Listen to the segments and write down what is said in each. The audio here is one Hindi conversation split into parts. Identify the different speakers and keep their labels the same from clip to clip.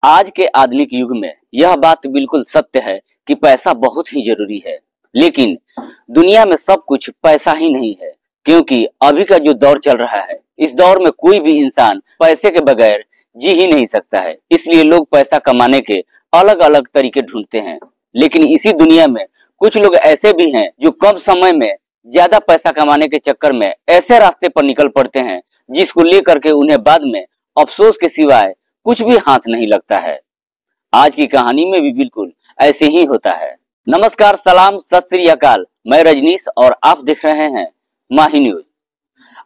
Speaker 1: आज के आधुनिक युग में यह बात बिल्कुल सत्य है कि पैसा बहुत ही जरूरी है। लेकिन दुनिया में सब कुछ पैसा ही नहीं है, क्योंकि अभी का जो दौर चल रहा है, इस दौर में कोई भी इंसान पैसे के बगैर जी ही नहीं सकता है। इसलिए लोग पैसा कमाने के अलग अलग तरीके ढूंढते हैं। लेकिन इसी दुनिया में कुछ लोग ऐसे भी हैं जो कम समय में ज्यादा पैसा कमाने के चक्कर में ऐसे रास्ते पर निकल पड़ते हैं जिसको लेकर के उन्हें बाद में अफसोस के सिवाय कुछ भी हाथ नहीं लगता है। आज की कहानी में भी बिल्कुल ऐसे ही होता है। नमस्कार, सलाम, सत श्री अकाल। मैं रजनीश और आप देख रहे हैं माही न्यूज।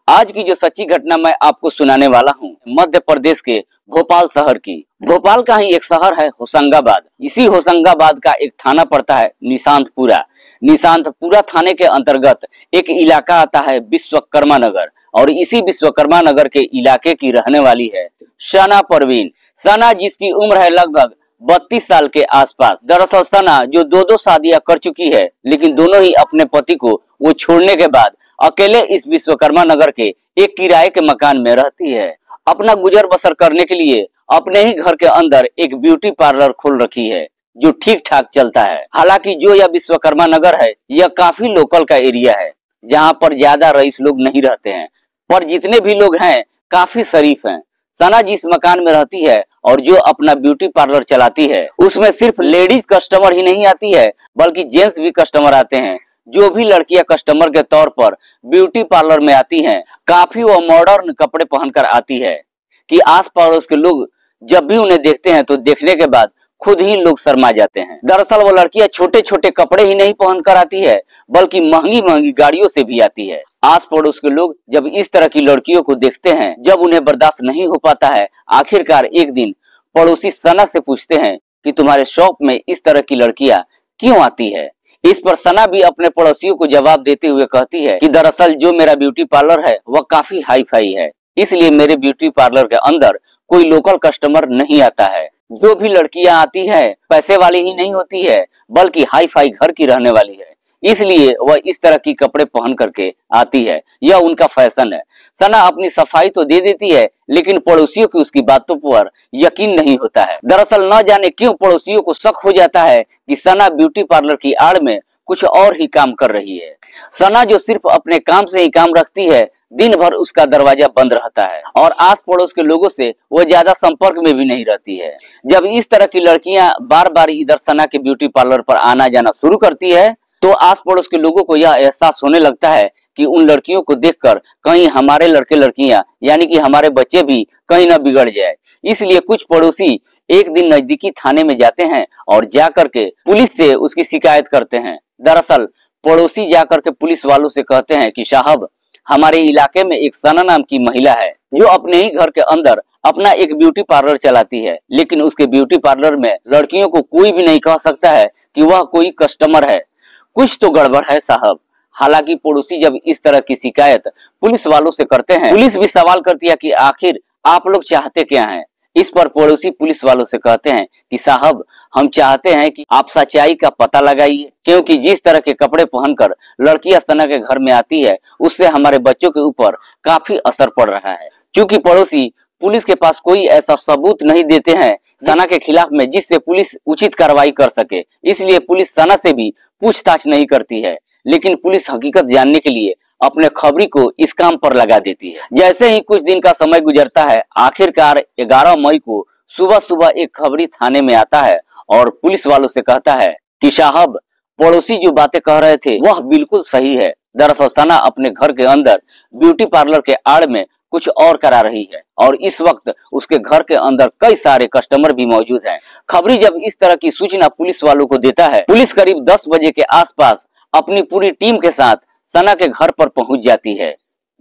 Speaker 1: आज की जो सच्ची घटना मैं आपको सुनाने वाला हूँ, मध्य प्रदेश के भोपाल शहर की। भोपाल का ही एक शहर है होशंगाबाद। इसी होशंगाबाद का एक थाना पड़ता है निशांतपुरा। निशांतपुरा थाने के अंतर्गत एक इलाका आता है विश्वकर्मा नगर, और इसी विश्वकर्मा नगर के इलाके की रहने वाली है सना परवीन। सना जिसकी उम्र है लगभग 32 साल के आसपास। दरअसल सना जो दो शादियां कर चुकी है, लेकिन दोनों ही अपने पति को वो छोड़ने के बाद अकेले इस विश्वकर्मा नगर के एक किराए के मकान में रहती है। अपना गुजर बसर करने के लिए अपने ही घर के अंदर एक ब्यूटी पार्लर खोल रखी है जो ठीक ठाक चलता है। हालांकि जो यह विश्वकर्मा नगर है, यह काफी लोकल का एरिया है, जहां पर ज्यादा रईस लोग नहीं रहते हैं, पर जितने भी लोग हैं काफी शरीफ हैं। सना जिस मकान में रहती है और जो अपना ब्यूटी पार्लर चलाती है, उसमें सिर्फ लेडीज कस्टमर ही नहीं आती है, बल्कि जेंट्स भी कस्टमर आते हैं। जो भी लड़कियां कस्टमर के तौर पर ब्यूटी पार्लर में आती हैं, काफी वो मॉडर्न कपड़े पहनकर आती है कि आस पड़ोस के लोग जब भी उन्हें देखते हैं तो देखने के बाद खुद ही लोग शर्मा जाते हैं। दरअसल वो लड़कियां छोटे छोटे कपड़े ही नहीं पहनकर आती है, बल्कि महंगी महंगी गाड़ियों से भी आती है। आस पड़ोस के लोग जब इस तरह की लड़कियों को देखते हैं, जब उन्हें बर्दाश्त नहीं हो पाता है, आखिरकार एक दिन पड़ोसी सना से पूछते हैं कि तुम्हारे शॉप में इस तरह की लड़कियां क्यों आती है। इस पर सना भी अपने पड़ोसियों को जवाब देते हुए कहती है कि दरअसल जो मेरा ब्यूटी पार्लर है वह काफी हाई फाई है, इसलिए मेरे ब्यूटी पार्लर के अंदर कोई लोकल कस्टमर नहीं आता है। जो भी लड़कियां आती है पैसे वाली ही नहीं होती है, बल्कि हाई फाई घर की रहने वाली है, इसलिए वह इस तरह की कपड़े पहन करके आती है। यह उनका फैशन है। सना अपनी सफाई तो दे देती है, लेकिन पड़ोसियों की उसकी बातों पर यकीन नहीं होता है। दरअसल न जाने क्यों पड़ोसियों को शक हो जाता है कि सना ब्यूटी पार्लर की आड़ में कुछ और ही काम कर रही है। सना जो सिर्फ अपने काम से ही काम रखती है, दिन भर उसका दरवाजा बंद रहता है और आस पड़ोस के लोगों से वो ज्यादा संपर्क में भी नहीं रहती है। जब इस तरह की लड़कियां बार बार इधर सना के ब्यूटी पार्लर पर आना जाना शुरू करती है, तो आस पड़ोस के लोगों को यह एहसास होने लगता है कि उन लड़कियों को देखकर कहीं हमारे लड़के लड़कियां यानी कि हमारे बच्चे भी कहीं न बिगड़ जाए। इसलिए कुछ पड़ोसी एक दिन नजदीकी थाने में जाते हैं और जाकर के पुलिस से उसकी शिकायत करते हैं। दरअसल पड़ोसी जाकर के पुलिस वालों से कहते हैं कि साहब, हमारे इलाके में एक सना नाम की महिला है जो अपने ही घर के अंदर अपना एक ब्यूटी पार्लर चलाती है, लेकिन उसके ब्यूटी पार्लर में लड़कियों को कोई भी नहीं कह सकता है कि वह कोई कस्टमर है। कुछ तो गड़बड़ है साहब। हालांकि पड़ोसी जब इस तरह की शिकायत पुलिस वालों से करते हैं, पुलिस भी सवाल करती है कि आखिर आप लोग चाहते क्या हैं। इस पर पड़ोसी पुलिस वालों से कहते हैं कि साहब, हम चाहते हैं कि आप सच्चाई का पता लगाइए, क्योंकि जिस तरह के कपड़े पहनकर लड़कियां सना के घर में आती है, उससे हमारे बच्चों के ऊपर काफी असर पड़ रहा है। क्योंकि पड़ोसी पुलिस के पास कोई ऐसा सबूत नहीं देते हैं सना के खिलाफ में जिससे पुलिस उचित कार्रवाई कर सके, इसलिए पुलिस सना से भी पूछताछ नहीं करती है। लेकिन पुलिस हकीकत जानने के लिए अपने खबरी को इस काम पर लगा देती है। जैसे ही कुछ दिन का समय गुजरता है, आखिरकार 11 मई को सुबह सुबह एक खबरी थाने में आता है और पुलिस वालों से कहता है कि साहब, पड़ोसी जो बातें कह रहे थे वह बिल्कुल सही है। दरअसल सना अपने घर के अंदर ब्यूटी पार्लर के आड़ में कुछ और करा रही है और इस वक्त उसके घर के अंदर कई सारे कस्टमर भी मौजूद हैं। खबरी जब इस तरह की सूचना पुलिस वालों को देता है, पुलिस करीब 10 बजे के आसपास अपनी पूरी टीम के साथ सना के घर पर पहुंच जाती है।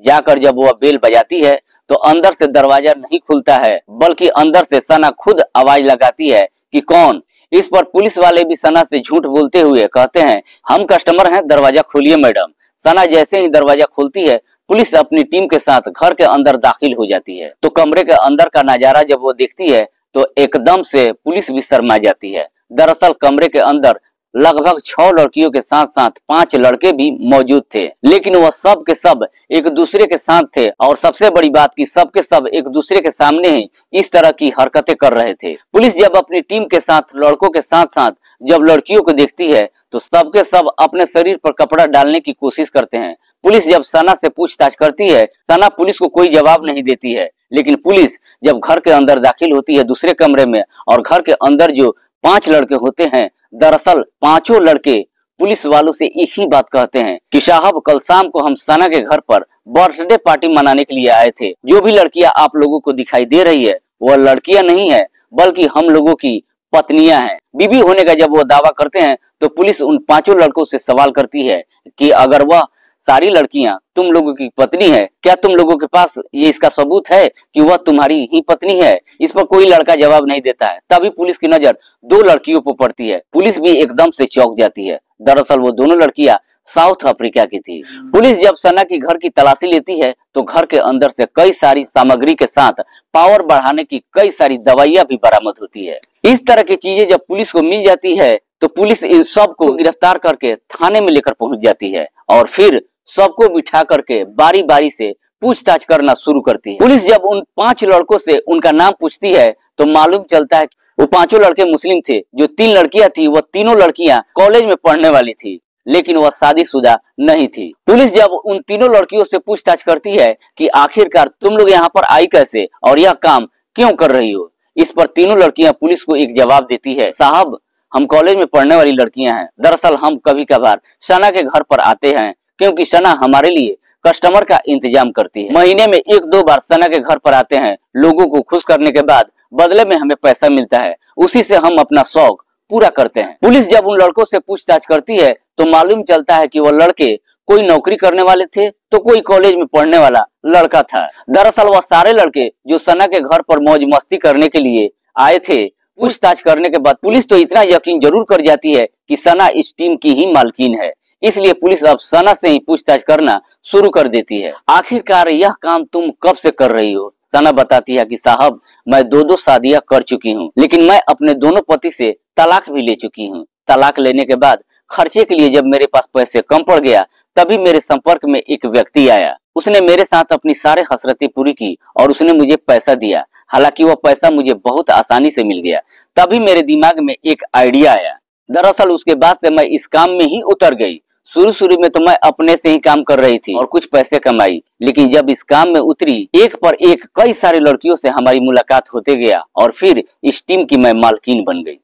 Speaker 1: जाकर जब वह बेल बजाती है तो अंदर से दरवाजा नहीं खुलता है, बल्कि अंदर से सना खुद आवाज लगाती है कि कौन। इस पर पुलिस वाले भी सना से झूठ बोलते हुए कहते हैं, हम कस्टमर हैं, दरवाजा खोलिए मैडम। सना जैसे ही दरवाजा खोलती है, पुलिस अपनी टीम के साथ घर के अंदर दाखिल हो जाती है। तो कमरे के अंदर का नजारा जब वो देखती है तो एकदम से पुलिस भी शर्मा जाती है। दरअसल कमरे के अंदर लगभग 6 लड़कियों के साथ साथ 5 लड़के भी मौजूद थे, लेकिन वह सब के सब एक दूसरे के साथ थे और सबसे बड़ी बात कि सब के सब एक दूसरे के सामने ही इस तरह की हरकतें कर रहे थे। पुलिस जब अपनी टीम के साथ लड़कों के साथ साथ जब लड़कियों को देखती है तो सबके सब अपने शरीर पर कपड़ा डालने की कोशिश करते हैं। पुलिस जब सना से पूछताछ करती है, सना पुलिस को कोई जवाब नहीं देती है, लेकिन पुलिस जब घर के अंदर दाखिल होती है दूसरे कमरे में, और घर के अंदर जो 5 लड़के होते हैं, दरअसल पांचों लड़के पुलिस वालों से एक ही बात कहते हैं कि साहब कल शाम को हम सना के घर पर बर्थडे पार्टी मनाने के लिए आए थे। जो भी लड़कियां आप लोगों को दिखाई दे रही है वह लड़कियां नहीं है बल्कि हम लोगों की पत्नियां हैं। बीवी होने का जब वो दावा करते हैं तो पुलिस उन 5 लड़कों से सवाल करती है कि अगर वह सारी लड़कियां तुम लोगों की पत्नी है, क्या तुम लोगों के पास ये इसका सबूत है कि वह तुम्हारी ही पत्नी है? इस पर कोई लड़का जवाब नहीं देता है। तभी पुलिस की नजर 2 लड़कियों पर पड़ती है। पुलिस भी एकदम से चौंक जाती है। दरअसल वो दोनों लड़कियां साउथ अफ्रीका की थी। पुलिस जब सना की घर की तलाशी लेती है तो घर के अंदर से कई सारी सामग्री के साथ पावर बढ़ाने की कई सारी दवाइयां भी बरामद होती है। इस तरह की चीजें जब पुलिस को मिल जाती है तो पुलिस इन सब को गिरफ्तार करके थाने में लेकर पहुंच जाती है और फिर सबको बिठा करके बारी बारी से पूछताछ करना शुरू करती है। पुलिस जब उन 5 लड़कों से उनका नाम पूछती है तो मालूम चलता है वो 5 लड़के मुस्लिम थे। जो 3 लड़कियां थी वह तीनों लड़कियां कॉलेज में पढ़ने वाली थी, लेकिन वह शादीशुदा नहीं थी। पुलिस जब उन तीनों लड़कियों से पूछताछ करती है कि आखिरकार तुम लोग यहाँ पर आई कैसे और यह काम क्यों कर रही हो, इस पर तीनों लड़कियां पुलिस को एक जवाब देती है, साहब हम कॉलेज में पढ़ने वाली लड़कियां हैं। दरअसल हम कभी कभार सना के घर पर आते हैं क्योंकि सना हमारे लिए कस्टमर का इंतजाम करती है। महीने में 1-2 बार सना के घर पर आते हैं। लोगों को खुश करने के बाद बदले में हमें पैसा मिलता है, उसी से हम अपना शौक पूरा करते हैं। पुलिस जब उन लड़कों से पूछताछ करती है तो मालूम चलता है कि वह लड़के कोई नौकरी करने वाले थे तो कोई कॉलेज में पढ़ने वाला लड़का था। दरअसल वह सारे लड़के जो सना के घर पर मौज मस्ती करने के लिए आए थे, पूछताछ करने के बाद पुलिस तो इतना यकीन जरूर कर जाती है कि सना इस टीम की ही मालकिन है, इसलिए पुलिस अब सना से ही पूछताछ करना शुरू कर देती है। आखिरकार यह काम तुम कब से कर रही हो? सना बताती है कि साहब मैं 2 शादियां कर चुकी हूँ, लेकिन मैं अपने दोनों पति से तलाक भी ले चुकी हूँ। तलाक लेने के बाद खर्चे के लिए जब मेरे पास पैसे कम पड़ गया तभी मेरे संपर्क में एक व्यक्ति आया। उसने मेरे साथ अपनी सारे हसरतें पूरी की और उसने मुझे पैसा दिया। हालांकि वह पैसा मुझे बहुत आसानी से मिल गया। तभी मेरे दिमाग में एक आइडिया आया। दरअसल उसके बाद से मैं इस काम में ही उतर गई। शुरू में तो मैं अपने से ही काम कर रही थी और कुछ पैसे कमाई, लेकिन जब इस काम में उतरी एक पर एक कई सारी लड़कियों से हमारी मुलाकात होते गया और फिर इस टीम की मैं मालकिन बन गई।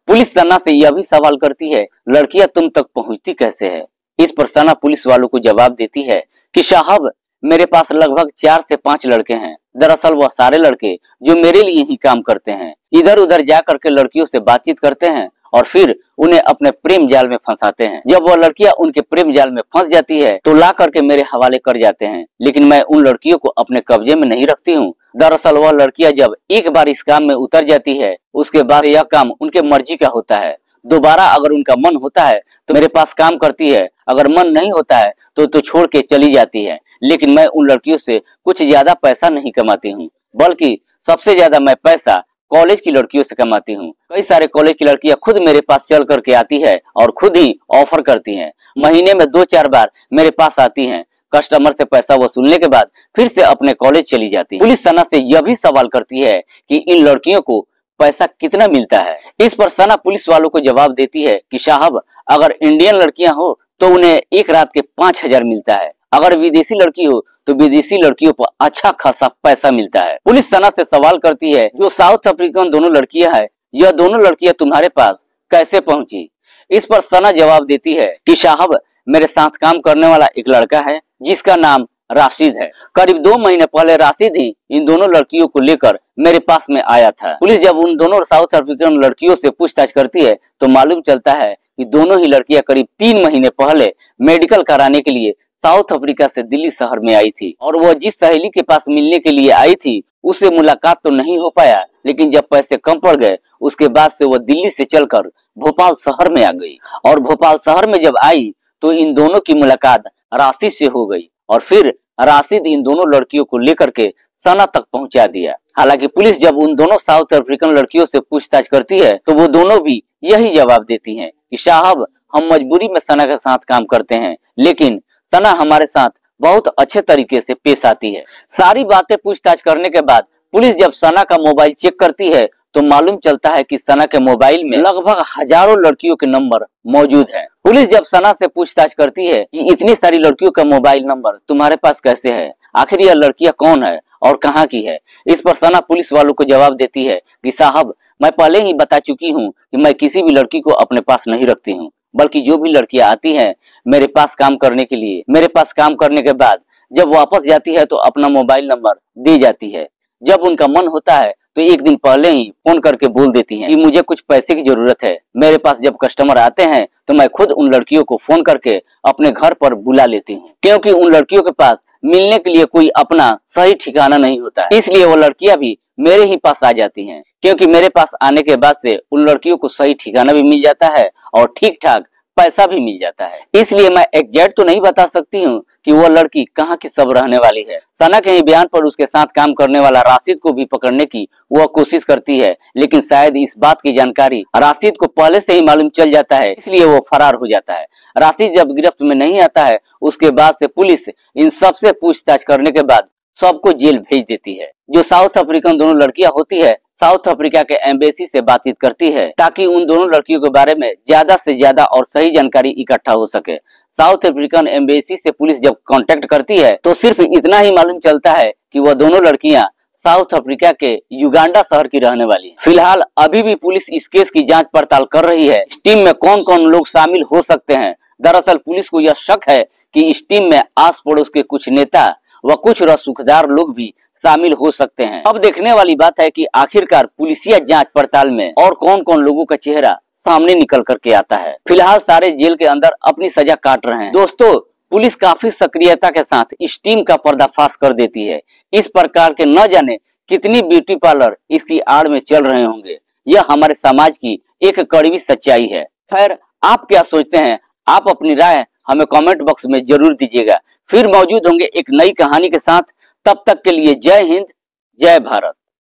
Speaker 1: पुलिस सना से यह भी सवाल करती है, लड़कियां तुम तक पहुंचती कैसे है? इस पर सना पुलिस वालों को जवाब देती है कि साहब मेरे पास लगभग 4 से 5 लड़के हैं। दरअसल वह सारे लड़के जो मेरे लिए ही काम करते हैं, इधर उधर जा करके लड़कियों से बातचीत करते हैं और फिर उन्हें अपने प्रेम जाल में फंसाते हैं। जब वह लड़कियां उनके प्रेम जाल में फंस जाती है तो ला करके मेरे हवाले कर जाते हैं, लेकिन मैं उन लड़कियों को अपने कब्जे में नहीं रखती हूँ। दरअसल वह लड़कियां जब एक बार इस काम में उतर जाती है उसके बाद यह काम उनके मर्जी का होता है। दोबारा अगर उनका मन होता है तो मेरे पास काम करती है, अगर मन नहीं होता है तो छोड़ के चली जाती है। लेकिन मैं उन लड़कियों से कुछ ज्यादा पैसा नहीं कमाती हूँ, बल्कि सबसे ज्यादा मैं पैसा कॉलेज की लड़कियों से कमाती हूँ। कई सारे कॉलेज की लड़कियां खुद मेरे पास चल करके आती है और खुद ही ऑफर करती हैं। महीने में 2-4 बार मेरे पास आती हैं। कस्टमर से पैसा वसूलने के बाद फिर से अपने कॉलेज चली जाती है। पुलिस सना से यह भी सवाल करती है कि इन लड़कियों को पैसा कितना मिलता है? इस पर सना पुलिस वालों को जवाब देती है कि साहब अगर इंडियन लड़कियां हो तो उन्हें एक रात के 5,000 मिलता है, अगर विदेशी लड़की हो तो विदेशी लड़कियों पर अच्छा खासा पैसा मिलता है। पुलिस सना से सवाल करती है, जो साउथ अफ्रीकन दोनों लड़कियां हैं, यह दोनों लड़कियां तुम्हारे पास कैसे पहुंची? इस पर सना जवाब देती है कि साहब मेरे साथ काम करने वाला एक लड़का है जिसका नाम राशिद है। करीब 2 महीने पहले राशिद ही इन दोनों लड़कियों को लेकर मेरे पास में आया था। पुलिस जब उन दोनों साउथ अफ्रीकन लड़कियों से पूछताछ करती है तो मालूम चलता है कि दोनों ही लड़कियां करीब 3 महीने पहले मेडिकल कराने के लिए साउथ अफ्रीका से दिल्ली शहर में आई थी और वह जिस सहेली के पास मिलने के लिए आई थी उससे मुलाकात तो नहीं हो पाया, लेकिन जब पैसे कम पड़ गए उसके बाद से वह दिल्ली से चलकर भोपाल शहर में आ गई और भोपाल शहर में जब आई तो इन दोनों की मुलाकात राशिद से हो गई और फिर राशिद इन दोनों लड़कियों को लेकर के सना तक पहुंचा दिया। हालांकि पुलिस जब उन दोनों साउथ अफ्रीकन लड़कियों से पूछताछ करती है तो वो दोनों भी यही जवाब देती हैं कि साहब हम मजबूरी में सना के साथ काम करते हैं, लेकिन सना हमारे साथ बहुत अच्छे तरीके से पेश आती है। सारी बातें पूछताछ करने के बाद पुलिस जब सना का मोबाइल चेक करती है तो मालूम चलता है कि सना के मोबाइल में लगभग हजारों लड़कियों के नंबर मौजूद हैं। पुलिस जब सना से पूछताछ करती है कि इतनी सारी लड़कियों का मोबाइल नंबर तुम्हारे पास कैसे है, आखिर यह लड़कियां कौन है और कहाँ की है, इस पर सना पुलिस वालों को जवाब देती है कि साहब मैं पहले ही बता चुकी हूँ कि मैं किसी भी लड़की को अपने पास नहीं रखती हूँ, बल्कि जो भी लड़कियां आती हैं मेरे पास काम करने के लिए, मेरे पास काम करने के बाद जब वापस जाती है तो अपना मोबाइल नंबर दे जाती है। जब उनका मन होता है तो एक दिन पहले ही फोन करके बोल देती हैं कि मुझे कुछ पैसे की जरूरत है। मेरे पास जब कस्टमर आते हैं तो मैं खुद उन लड़कियों को फोन करके अपने घर पर बुला लेती हूँ, क्योंकि उन लड़कियों के पास मिलने के लिए कोई अपना सही ठिकाना नहीं होता है। इसलिए वो लड़कियां भी मेरे ही पास आ जाती हैं, क्योंकि मेरे पास आने के बाद से उन लड़कियों को सही ठिकाना भी मिल जाता है और ठीक ठाक पैसा भी मिल जाता है। इसलिए मैं एग्जैक्ट तो नहीं बता सकती हूँ कि वो लड़की कहाँ की सब रहने वाली है। सना के ही बयान पर उसके साथ काम करने वाला राशिद को भी पकड़ने की वह कोशिश करती है, लेकिन शायद इस बात की जानकारी राशिद को पहले से ही मालूम चल जाता है, इसलिए वो फरार हो जाता है। राशिद जब गिरफ्त में नहीं आता है उसके बाद से पुलिस इन सबसे पूछताछ करने के बाद सबको जेल भेज देती है। जो साउथ अफ्रीकन दोनों लड़कियां होती है साउथ अफ्रीका के एम्बेसी से बातचीत करती है ताकि उन दोनों लड़कियों के बारे में ज्यादा से ज्यादा और सही जानकारी इकट्ठा हो सके। साउथ अफ्रीकन एम्बेसी से पुलिस जब कांटेक्ट करती है तो सिर्फ इतना ही मालूम चलता है कि वह दोनों लड़कियां साउथ अफ्रीका के युगांडा शहर की रहने वाली है। फिलहाल अभी भी पुलिस इस केस की जांच पड़ताल कर रही है। इस टीम में कौन कौन लोग शामिल हो सकते हैं। दरअसल पुलिस को यह शक है कि इस टीम में आस पड़ोस के कुछ नेता व कुछ रसूखदार लोग भी शामिल हो सकते हैं। अब देखने वाली बात है कि आखिरकार पुलिसिया जांच पड़ताल में और कौन कौन लोगों का चेहरा सामने निकल करके आता है। फिलहाल सारे जेल के अंदर अपनी सजा काट रहे हैं। दोस्तों, पुलिस काफी सक्रियता के साथ इस टीम का पर्दाफाश कर देती है। इस प्रकार के न जाने कितनी ब्यूटी पार्लर इसकी आड़ में चल रहे होंगे। यह हमारे समाज की एक कड़वी सच्चाई है। खैर, आप क्या सोचते हैं? आप अपनी राय हमें कमेंट बॉक्स में जरूर दीजिएगा। फिर मौजूद होंगे एक नई कहानी के साथ। तब तक के लिए जय हिंद, जय भारत।